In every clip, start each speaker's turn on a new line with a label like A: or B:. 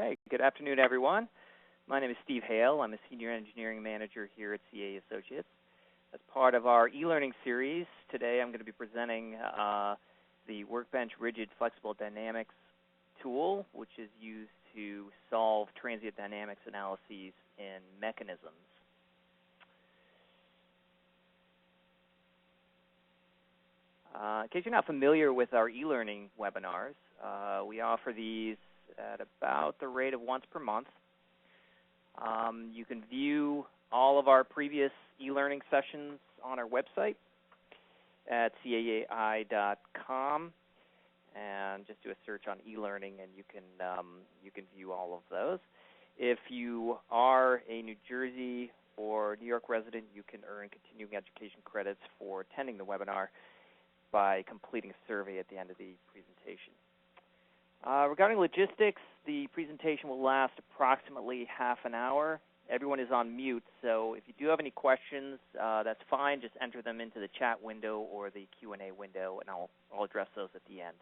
A: Hey, good afternoon, everyone. My name is Steve Hale. I'm a Senior Engineering Manager here at CAE Associates. As part of our e-learning series, today I'm going to be presenting the Workbench Rigid Flexible Dynamics tool, which is used to solve transient dynamics analyses in mechanisms. In case you're not familiar with our e-learning webinars, we offer these at about the rate of once per month. You can view all of our previous e-learning sessions on our website at caei.com, and just do a search on e-learning, and you can view all of those. If you are a New Jersey or New York resident, you can earn continuing education credits for attending the webinar by completing a survey at the end of the presentation. Regarding logistics, the presentation will last approximately half an hour. Everyone is on mute, so if you do have any questions, that's fine. Just enter them into the chat window or the Q&A window, and I'll address those at the end.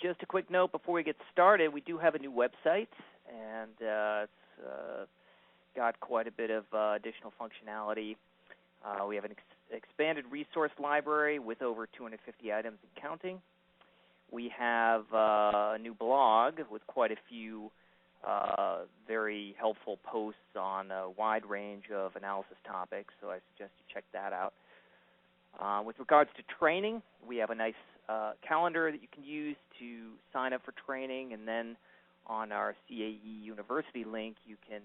A: Just a quick note before we get started, we do have a new website, and it's got quite a bit of additional functionality. We have an expanded resource library with over 250 items and counting. We have a new blog with quite a few very helpful posts on a wide range of analysis topics, so I suggest you check that out. With regards to training, we have a nice calendar that you can use to sign up for training, and then on our CAE University link, you can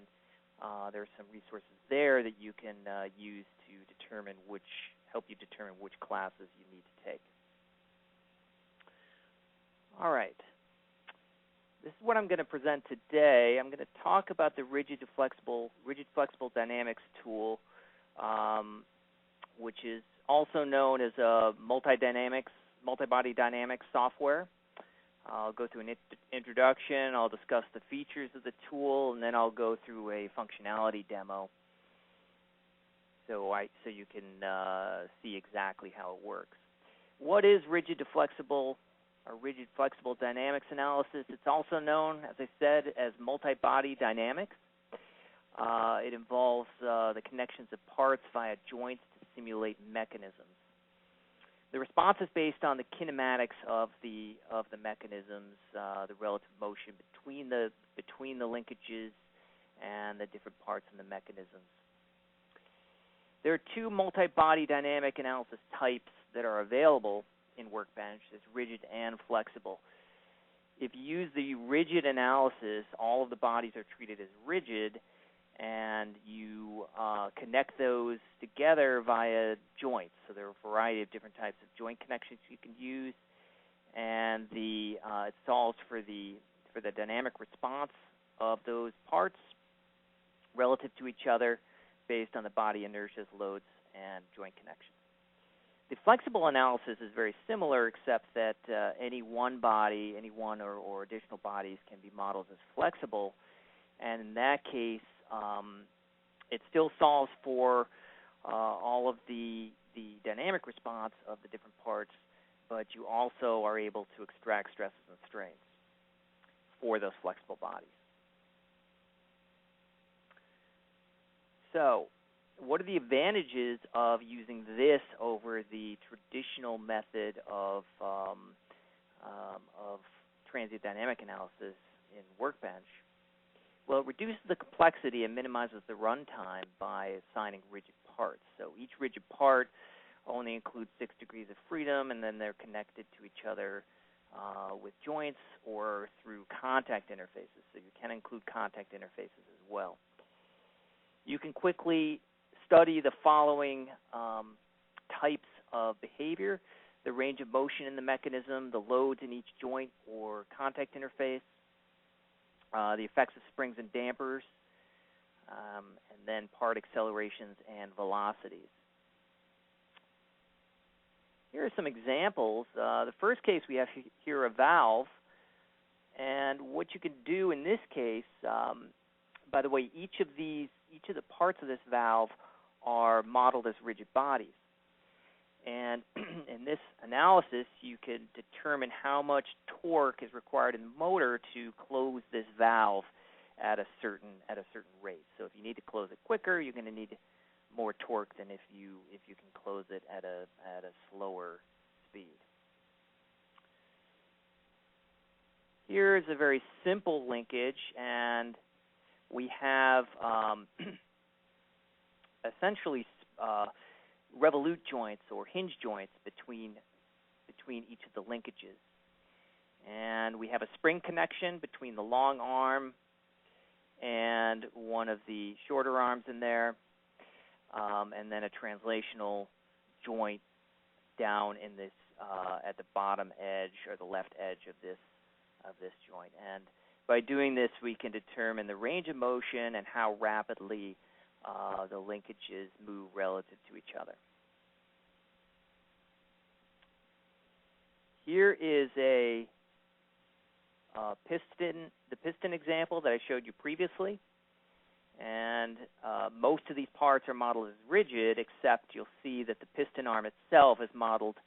A: there's some resources there that you can use to help you determine which classes you need to take. All right. This is what I'm going to present today. I'm going to talk about the rigid flexible dynamics tool, which is also known as a multi-body dynamics software. I'll go through an introduction. I'll discuss the features of the tool, and then I'll go through a functionality demo so you can see exactly how it works. What is rigid to flexible or rigid flexible dynamics analysis? It's also known, as I said, as multi-body dynamics. It involves the connections of parts via joints to simulate mechanisms. The response is based on the kinematics of the mechanisms, the relative motion between the linkages and the different parts in the mechanisms. There are two multi-body dynamic analysis types that are available in Workbench. There's rigid and flexible. If you use the rigid analysis, all of the bodies are treated as rigid, and you connect those together via joints. So there are a variety of different types of joint connections you can use, and it solves for the dynamic response of those parts relative to each other based on the body inertias, loads, and joint connections. The flexible analysis is very similar, except that any one or additional bodies can be modeled as flexible, and in that case, it still solves for all of the dynamic response of the different parts, but you also are able to extract stresses and strains for those flexible bodies. So, what are the advantages of using this over the traditional method of transient dynamic analysis in Workbench? Well, it reduces the complexity and minimizes the runtime by assigning rigid parts. So each rigid part only includes 6 degrees of freedom, and then they're connected to each other with joints or through contact interfaces. So you can include contact interfaces as well. You can quickly study the following types of behavior: the range of motion in the mechanism, the loads in each joint or contact interface, the effects of springs and dampers, and then part accelerations and velocities. Here are some examples. The first case we have here a valve, and what you can do in this case, by the way, each of the parts of this valve are modeled as rigid bodies. And in this analysis, you can determine how much torque is required in the motor to close this valve at a certain rate. So if you need to close it quicker, you're going to need more torque than if you can close it at a slower speed. Here's a very simple linkage, and we have essentially revolute joints or hinge joints between each of the linkages. And we have a spring connection between the long arm and one of the shorter arms in there, and then a translational joint down in this at the bottom edge or the left edge of this joint. And by doing this, we can determine the range of motion and how rapidly the linkages move relative to each other. Here is the piston example that I showed you previously. And most of these parts are modeled as rigid, except you'll see that the piston arm itself is modeled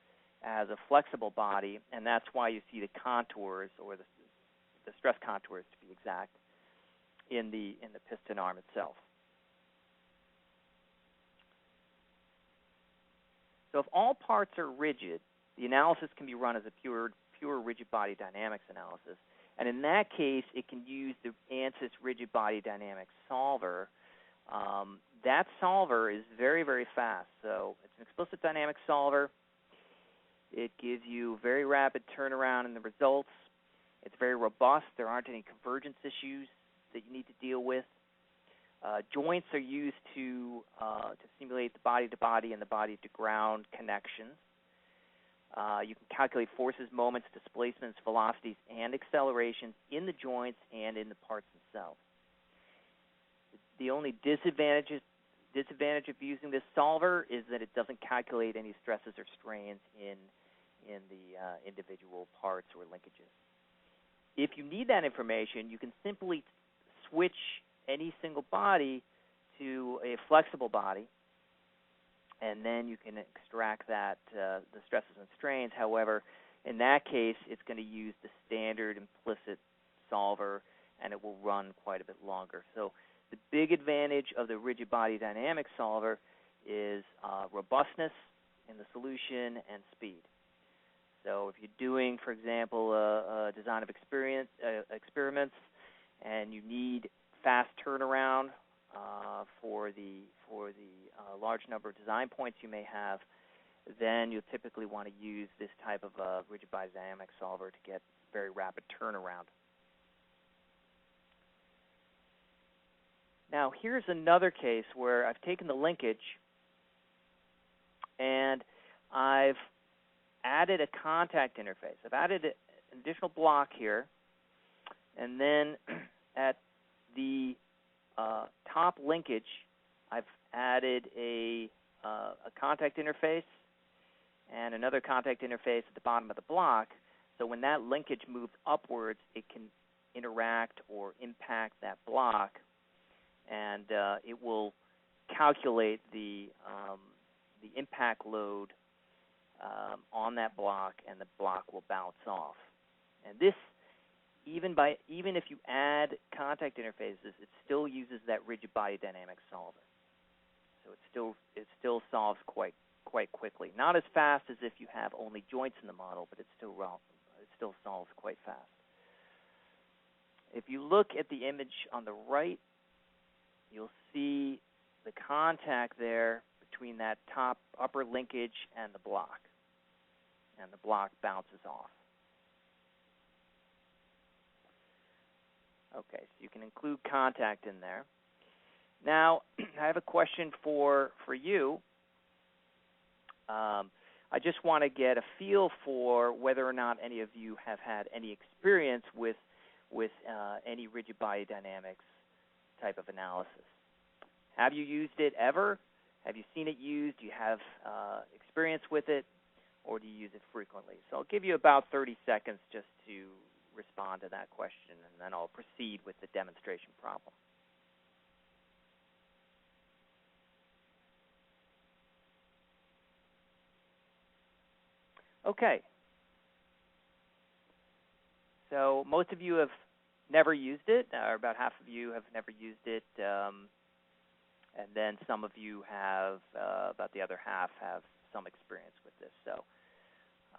A: as a flexible body, and that's why you see the contours, or the stress contours to be exact, in the piston arm itself. So if all parts are rigid, the analysis can be run as a pure rigid body dynamics analysis. And in that case, it can use the ANSYS rigid body dynamics solver. That solver is very, very fast. So it's an explicit dynamics solver. It gives you very rapid turnaround in the results. It's very robust. There aren't any convergence issues that you need to deal with. Joints are used to simulate the body-to-body and the body-to-ground connections. You can calculate forces, moments, displacements, velocities, and accelerations in the joints and in the parts themselves. The only disadvantage of using this solver is that it doesn't calculate any stresses or strains in the individual parts or linkages. If you need that information, you can simply switch any single body to a flexible body, and then you can extract that the stresses and strains. However, in that case, it's going to use the standard implicit solver, and it will run quite a bit longer. So the big advantage of the rigid body dynamics solver is robustness in the solution and speed. So if you're doing, for example, a design of experiments, and you need fast turnaround for the large number of design points you may have, then you'll typically want to use this type of rigid body dynamics solver to get very rapid turnaround. Now here's another case where I've taken the linkage and I've added a contact interface. I've added an additional block here, and then at the top linkage, I've added a contact interface and another contact interface at the bottom of the block. So when that linkage moves upwards, it can interact or impact that block, and it will calculate the impact load on that block, and the block will bounce off. And this, even if you add contact interfaces, it still uses that rigid body dynamics solver. So it still solves quite quickly. Not as fast as if you have only joints in the model, but it still solves quite fast. If you look at the image on the right, you'll see the contact there between that upper linkage and the block. And the block bounces off. Okay, so you can include contact in there. Now, I have a question for you. I just want to get a feel for whether or not any of you have had any experience with any rigid body dynamics type of analysis. Have you used it ever? Have you seen it used? Do you have experience with it? Or do you use it frequently? So I'll give you about 30 seconds just to respond to that question, and then I'll proceed with the demonstration problem. Okay. So most of you have never used it, or about half of you have never used it, and then some of you have, about the other half have some experience with this. So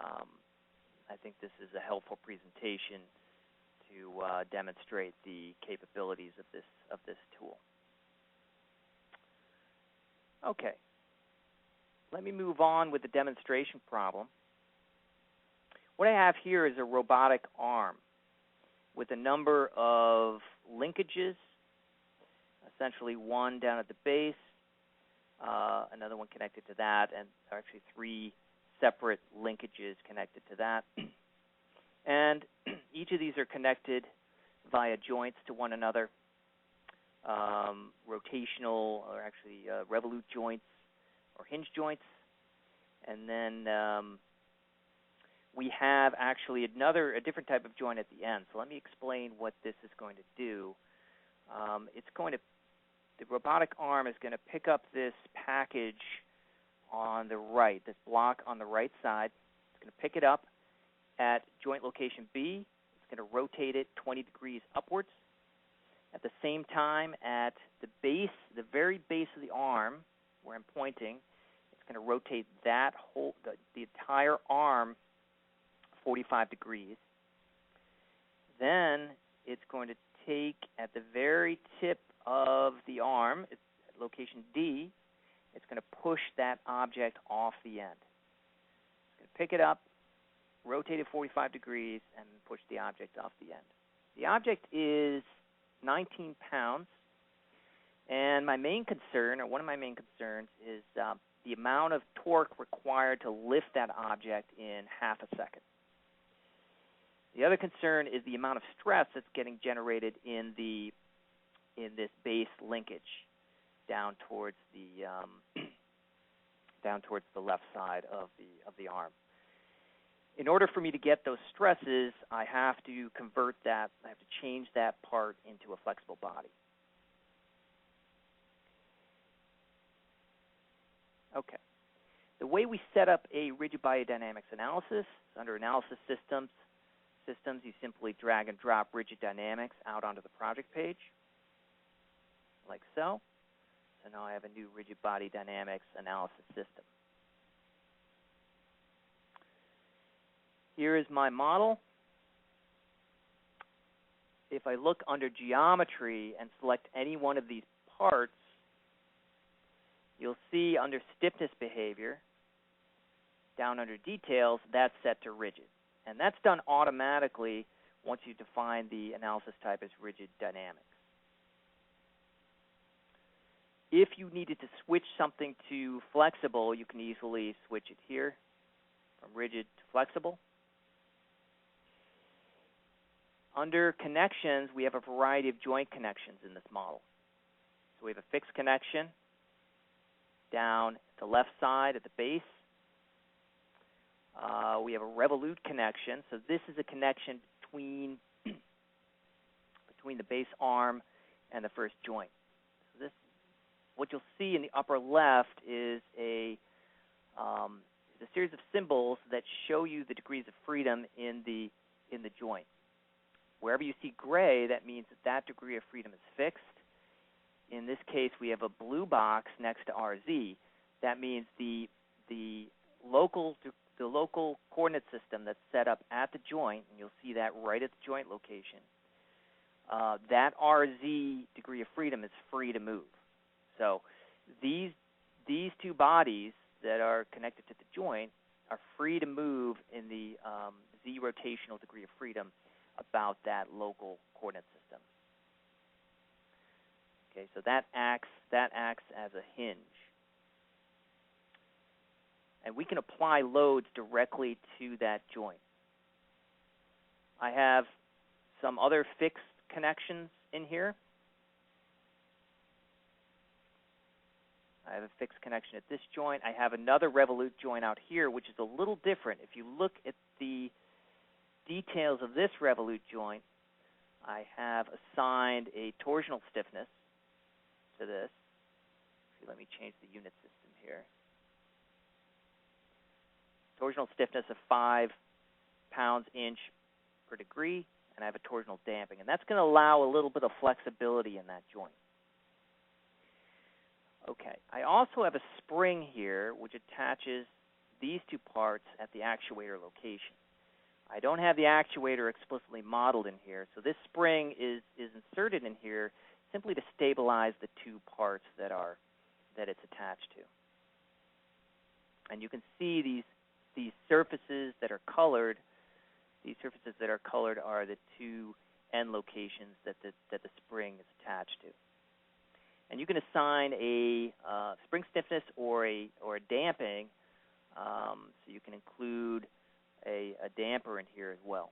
A: I think this is a helpful presentation to demonstrate the capabilities of this tool. Okay. Let me move on with the demonstration problem. What I have here is a robotic arm with a number of linkages, essentially one down at the base, another one connected to that, and actually 3 separate linkages connected to that. And each of these are connected via joints to one another, rotational, or actually revolute joints or hinge joints. And then we have actually a different type of joint at the end. So let me explain what this is going to do. The robotic arm is going to pick up this package on the right, this block on the right side. It's going to pick it up at joint location B. It's going to rotate it 20 degrees upwards. At the same time, at the base, the very base of the arm, where I'm pointing, it's going to rotate that the entire arm 45 degrees. Then it's going to take at the very tip of the arm, at location D, it's going to push that object off the end. It's going to pick it up, rotate it 45 degrees, and push the object off the end. The object is 19 pounds, and my main concern, or one of my main concerns, is the amount of torque required to lift that object in half a second. The other concern is the amount of stress that's getting generated in this base linkage down towards the left side of the arm. In order for me to get those stresses, I have to convert that. I have to change that part into a flexible body. Okay. The way we set up a rigid body dynamics analysis, under analysis systems, you simply drag and drop rigid dynamics out onto the project page, like so. So now I have a new rigid body dynamics analysis system. Here is my model. If I look under geometry and select any one of these parts, you'll see under stiffness behavior, down under details, that's set to rigid. And that's done automatically once you define the analysis type as rigid dynamics. If you needed to switch something to flexible, you can easily switch it here from rigid to flexible. Under connections, we have a variety of joint connections in this model. So we have a fixed connection down the left side at the base. We have a revolute connection. So this is a connection between the base arm and the first joint. So what you'll see in the upper left is a series of symbols that show you the degrees of freedom in the joint. Wherever you see gray, that means that degree of freedom is fixed. In this case, we have a blue box next to RZ. That means the local coordinate system that's set up at the joint, and you'll see that right at the joint location, that RZ degree of freedom is free to move. So these two bodies that are connected to the joint are free to move in the Z rotational degree of freedom about that local coordinate system. Okay, so that acts as a hinge. And we can apply loads directly to that joint. I have some other fixed connections in here. I have a fixed connection at this joint. I have another revolute joint out here, which is a little different. If you look at the details of this revolute joint, I have assigned a torsional stiffness to this. Let me change the unit system here. torsional stiffness of 5 pounds/inch per degree, and I have a torsional damping. And that's going to allow a little bit of flexibility in that joint. Okay, I also have a spring here which attaches these two parts at the actuator location. I don't have the actuator explicitly modeled in here, so this spring is inserted in here simply to stabilize the two parts that it's attached to. And you can see these surfaces that are colored. These surfaces that are colored are the two end locations that the spring is attached to. And you can assign a spring stiffness or a damping, so you can include a damper in here as well.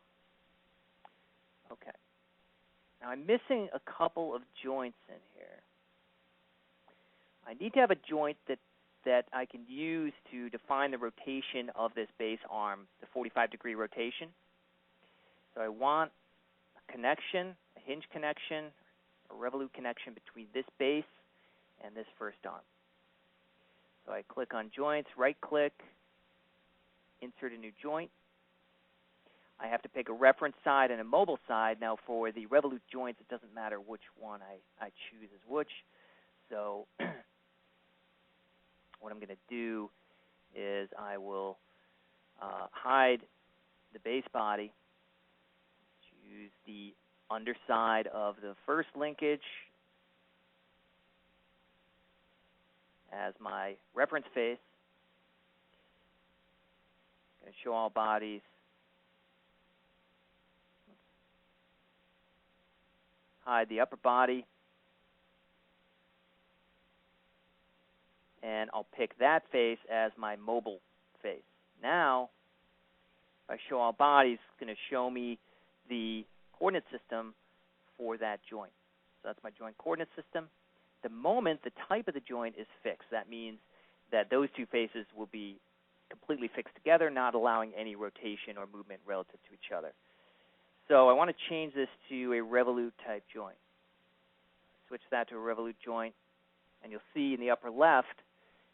A: Okay. Now I'm missing a couple of joints in here. I need to have a joint that I can use to define the rotation of this base arm, the 45-degree rotation. So I want a connection, a hinge connection, a revolute connection between this base and this first arm. So I click on joints, right-click, insert a new joint. I have to pick a reference side and a mobile side. Now for the revolute joints, it doesn't matter which one I choose as which. So what I'm going to do is I will hide the base body, choose the underside of the first linkage as my reference face. I'm going to show all bodies. Hide the upper body. And I'll pick that face as my mobile face. Now, if I show all bodies, it's going to show me the coordinate system for that joint. So that's my joint coordinate system. The moment the type of the joint is fixed, that means that those two faces will be completely fixed together, not allowing any rotation or movement relative to each other. So I want to change this to a revolute type joint. Switch that to a revolute joint, and you'll see in the upper left,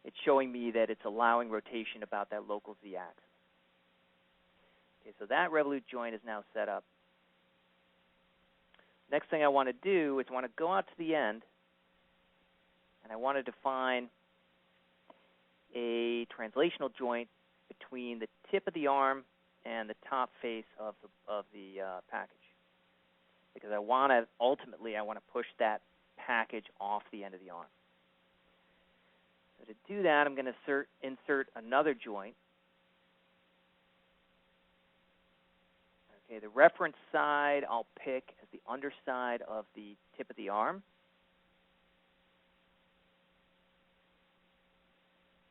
A: it's showing me that it's allowing rotation about that local z-axis. Okay, so that revolute joint is now set up. Next thing I want to do is I want to go out to the end, and I want to define a translational joint between the tip of the arm and the top face of the package, because I want to ultimately push that package off the end of the arm. So to do that, I'm going to insert another joint. Okay, the reference side I'll pick as the underside of the tip of the arm.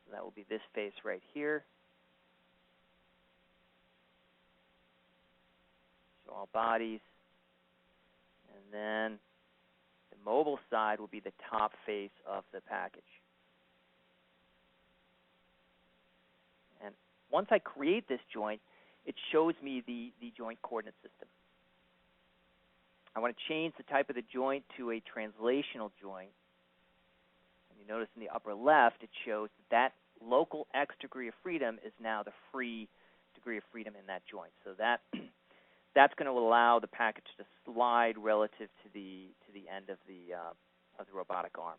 A: So that will be this face right here. Show all bodies. And then the mobile side will be the top face of the package. And once I create this joint, it shows me the joint coordinate system. I want to change the type of the joint to a translational joint. And you notice in the upper left, it shows that local x degree of freedom is now the free degree of freedom in that joint. So that's going to allow the package to slide relative to the end of the robotic arm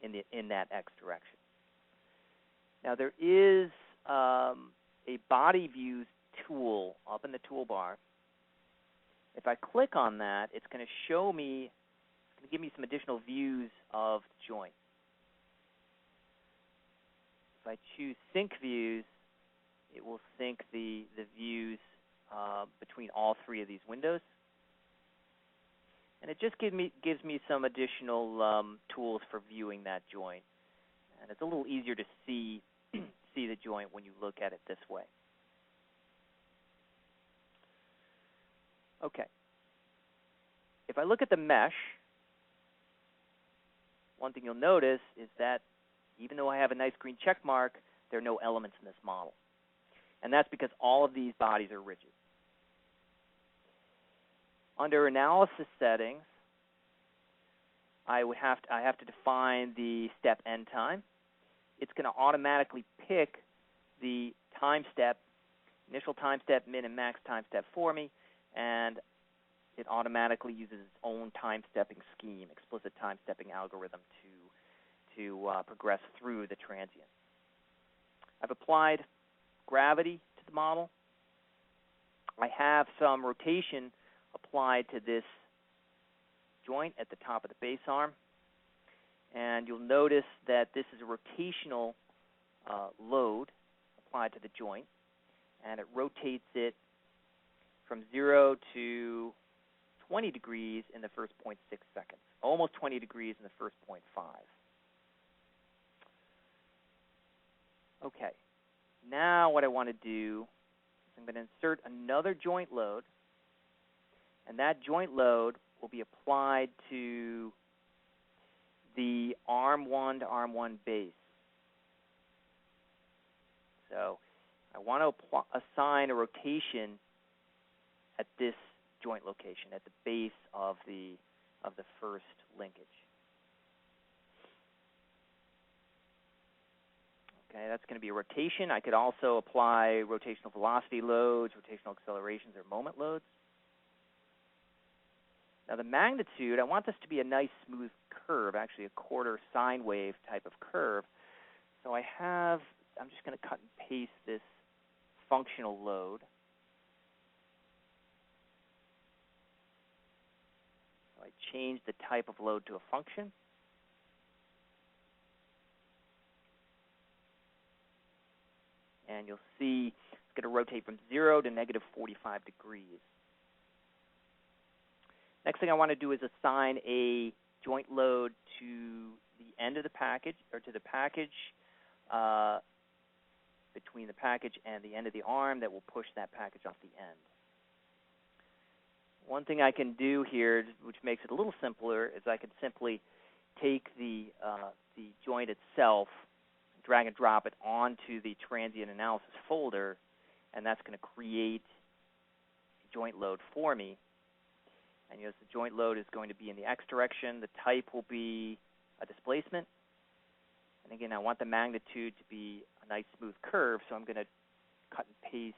A: in that x direction. Now there is a body views tool up in the toolbar. If I click on that, it's going to show me, it's going to give me some additional views of the joint. If I choose sync views, it will sync the views between all three of these windows. And it just gives me some additional tools for viewing that joint. And it's a little easier to see the joint when you look at it this way. Okay. If I look at the mesh, one thing you'll notice is that even though I have a nice green check mark, there are no elements in this model. And that's because all of these bodies are rigid. Under analysis settings, I have to define the step end time. It's going to automatically pick the time step, initial time step, min and max time step for me, and it automatically uses its own time stepping scheme, explicit time stepping algorithm to progress through the transient. I've applied gravity to the model. I have some rotation applied to this joint at the top of the base arm. And you'll notice that this is a rotational load applied to the joint, and it rotates it from 0 to 20 degrees in the first 0.6 seconds, almost 20 degrees in the first 0.5. Okay, now what I want to do is I'm going to insert another joint load, and that joint load will be applied to the arm 1 to arm 1 base. So I want to assign a rotation at this joint location, at the base of the first linkage. Okay, that's going to be a rotation. I could also apply rotational velocity loads, rotational accelerations, or moment loads. Now the magnitude, I want this to be a nice smooth curve, actually a quarter sine wave type of curve. So I'm just going to cut and paste this functional load. So I change the type of load to a function. And you'll see it's going to rotate from 0 to negative 45 degrees. Next thing I want to do is assign a joint load to the end of the package, or to the package between the package and the end of the arm that will push that package off the end. One thing I can do here, which makes it a little simpler, is I can simply take the joint itself, drag and drop it onto the transient analysis folder, and that's going to create a joint load for me. And the joint load is going to be in the x direction. The type will be a displacement. And again, I want the magnitude to be a nice smooth curve, so I'm going to cut and paste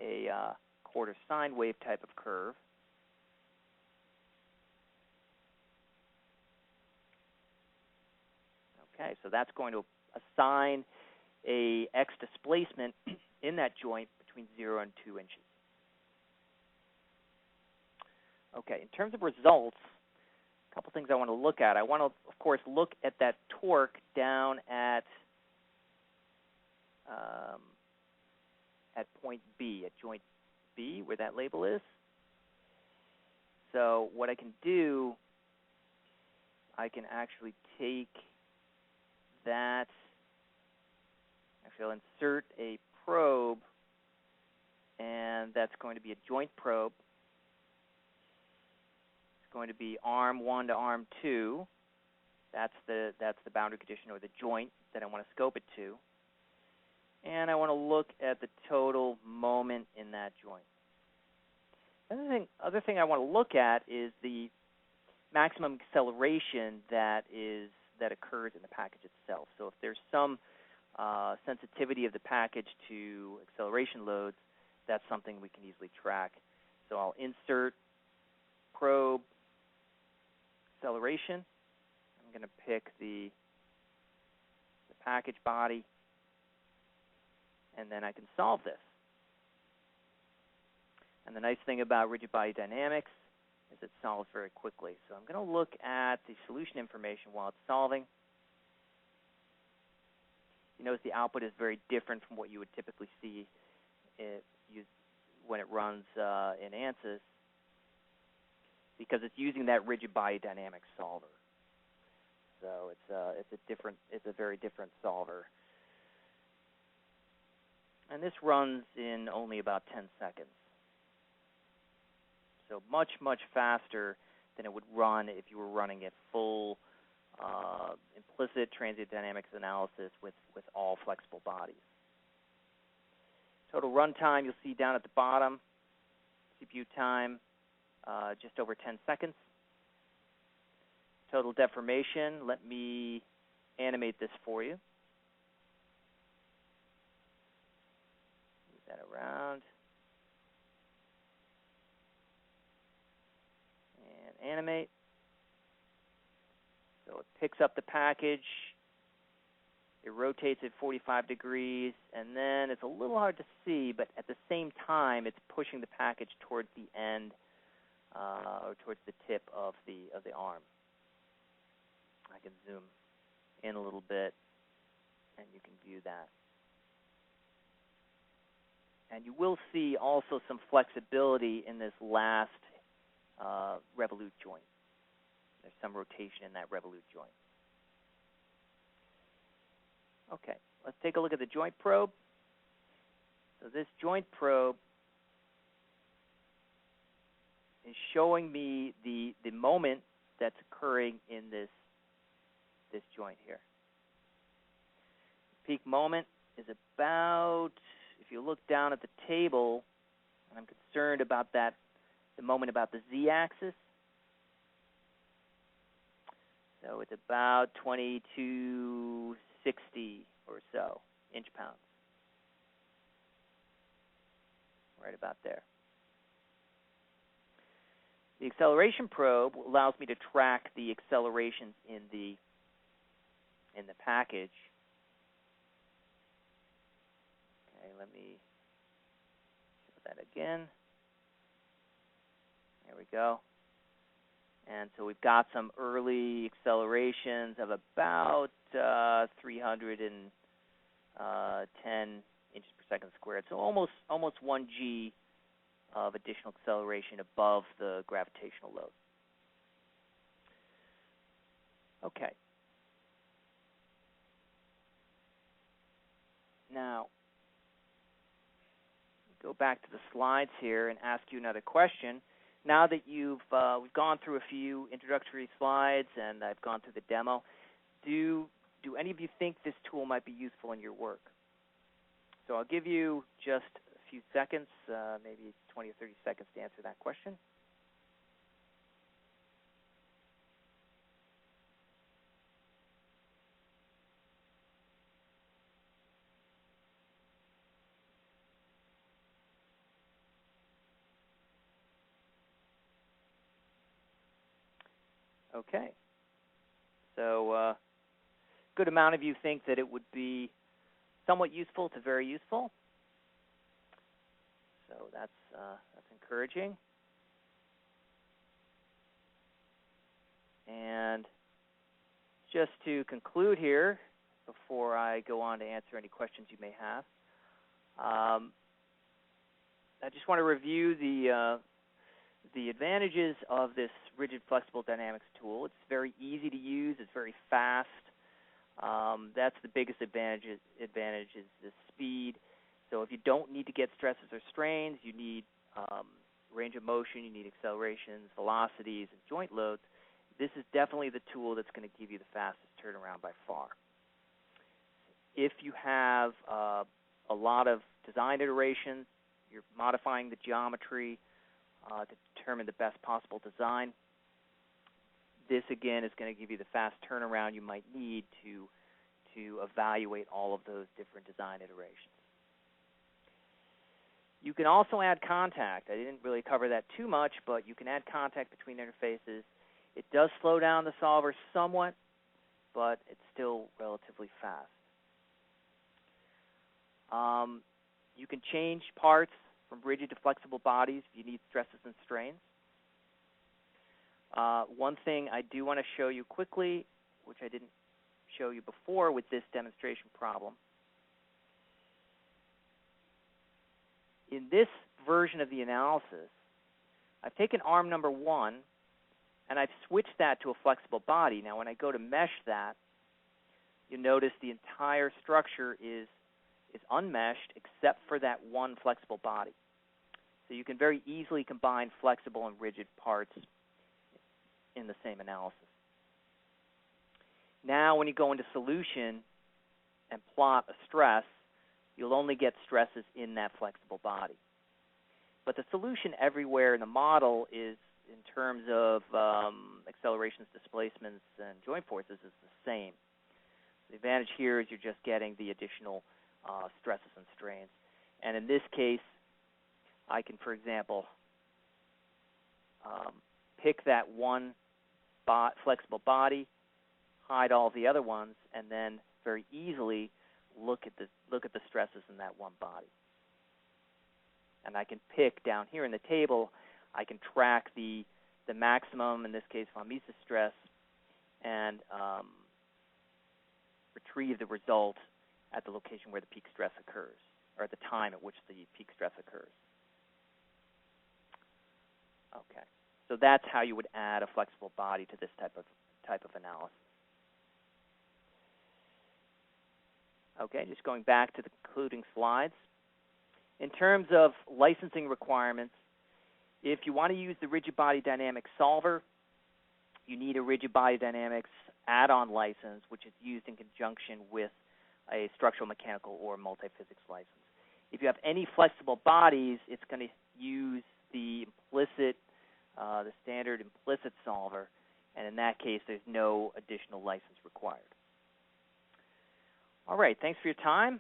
A: a quarter sine wave type of curve. Okay, so that's going to assign a x displacement in that joint between 0 and 2 inches. Okay, in terms of results, a couple things I want to look at. I want to, of course, look at that torque down at point B, at joint B, where that label is. So what I can do, I can actually take that, actually I'll insert a probe, and that's going to be a joint probe. Going to be arm 1 to arm 2. That's the boundary condition, or the joint that I want to scope it to. And I want to look at the total moment in that joint. Other thing I want to look at is the maximum acceleration that occurs in the package itself. So if there's some sensitivity of the package to acceleration loads, that's something we can easily track. So I'll insert probe acceleration. I'm going to pick the package body, and then I can solve this. And the nice thing about rigid body dynamics is it solves very quickly. So I'm going to look at the solution information while it's solving. You notice the output is very different from what you would typically see when it runs in ANSYS, because it's using that rigid body dynamics solver. So it's a very different solver. And this runs in only about 10 seconds. So much, much faster than it would run if you were running at full implicit transient dynamics analysis with all flexible bodies. Total runtime, you'll see down at the bottom, CPU time, just over 10 seconds. Total deformation, let me animate this for you. that around. And animate. So it picks up the package. It rotates at 45 degrees, and then it's a little hard to see, but at the same time, it's pushing the package towards the end or towards the tip of the arm. I can zoom in a little bit, and you can view that. And you will see also some flexibility in this last revolute joint. There's some rotation in that revolute joint. Okay, let's take a look at the joint probe. So this joint probe is showing me the moment that's occurring in this joint here. Peak moment is about, if you look down at the table, and I'm concerned about that, the moment about the z-axis. So it's about 2260 or so inch-pounds. Right about there. The acceleration probe allows me to track the accelerations in the package. Okay, let me show that again. There we go. And so we've got some early accelerations of about 310 inches per second squared. So almost 1 g of additional acceleration above the gravitational load. Okay. Now, go back to the slides here and ask you another question. Now that we've gone through a few introductory slides and I've gone through the demo, do any of you think this tool might be useful in your work? So I'll give you just a few seconds, maybe 20 or 30 seconds to answer that question. Okay. So good amount of you think that it would be somewhat useful to very useful. So that's encouraging. And just to conclude here, before I go on to answer any questions you may have, I just want to review the advantages of this rigid flexible dynamics tool. It's very easy to use. It's very fast. That's the biggest advantage is the speed. So if you don't need to get stresses or strains, you need range of motion, you need accelerations, velocities, and joint loads, this is definitely the tool that's going to give you the fastest turnaround by far. If you have a lot of design iterations, you're modifying the geometry to determine the best possible design, this again is going to give you the fast turnaround you might need to evaluate all of those different design iterations. You can also add contact. I didn't really cover that too much, but you can add contact between interfaces. It does slow down the solver somewhat, but it's still relatively fast. You can change parts from rigid to flexible bodies if you need stresses and strains. One thing I do want to show you quickly, which I didn't show you before with this demonstration problem. In this version of the analysis, I've taken arm number 1 and I've switched that to a flexible body. Now when I go to mesh that, you notice the entire structure is unmeshed except for that one flexible body. So you can very easily combine flexible and rigid parts in the same analysis. Now when you go into solution and plot a stress, you'll only get stresses in that flexible body. But the solution everywhere in the model is, in terms of accelerations, displacements, and joint forces, is the same. The advantage here is you're just getting the additional stresses and strains. And in this case, I can, for example, pick that one flexible body, hide all the other ones, and then very easily look at the stresses in that one body. And I can pick down here in the table, I can track the maximum, in this case von Mises stress, and retrieve the result at the location where the peak stress occurs, or at the time at which the peak stress occurs. Okay, so that's how you would add a flexible body to this type of analysis. Okay, just going back to the concluding slides. In terms of licensing requirements, if you want to use the rigid body dynamics solver, you need a rigid body dynamics add-on license, which is used in conjunction with a structural mechanical or multiphysics license. If you have any flexible bodies, it's going to use the standard implicit solver, and in that case, there's no additional license required. All right, thanks for your time.